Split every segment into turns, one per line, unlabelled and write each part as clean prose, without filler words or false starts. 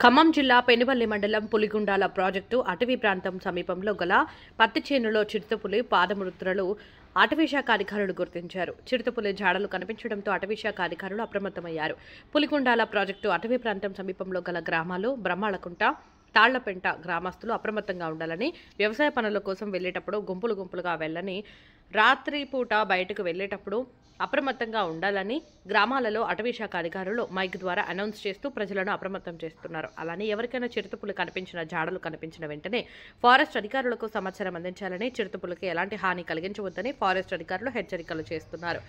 ఖమ్మం జిల్లా పెనుబల్లి మండలం పులిగుండాల ప్రాజెక్టు అటవీ ప్రాంతం సమీపంలో గల పత్తి చేనులో చిరుతపులి పాదముద్రలు అటవీశాఖ అధికారులు గుర్తించారు. చిరుతపులి జాడలు కనిపించడంతో అటవీశాఖ అధికారులు అప్రమత్తమయ్యారు. పులిగుండాల ప్రాజెక్టు అటవీ ప్రాంతం సమీపంలో గల గ్రామాలు బ్రహ్మాళకుంట, తాళ్లపెంట గ్రామస్తులు అప్రమత్తంగా ఉండాలని, వ్యవసాయ పనుల కోసం వెళ్లేటప్పుడు గుంపులుగా వెళ్లని, రాత్రిపూట బయటకు వెళ్లేటప్పుడు అప్రమత్తంగా ఉండాలని గ్రామాలలో అటవీశాఖ అధికారులు మైక్ ద్వారా అనౌన్స్ చేస్తూ ప్రజలను అప్రమత్తం చేస్తున్నారు. అలానే ఎవరికైనా చిరుతపులి కనిపించిన జాడలు కనిపించిన వెంటనే ఫారెస్ట్ అధికారులకు సమాచారం అందించాలని, చిరుతపులికి ఎలాంటి హాని కలిగించవద్దని ఫారెస్ట్ అధికారులు హెచ్చరికలు చేస్తున్నారు.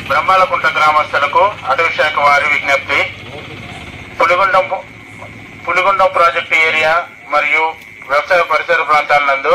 బ్రహ్మాళకుంట గ్రామస్తులకు అటవీ శాఖ వారి విజ్ఞప్తి. పులిగుండం ప్రాజెక్టు ఏరియా మరియు వ్యవసాయ పరిసర ప్రాంతాల నందు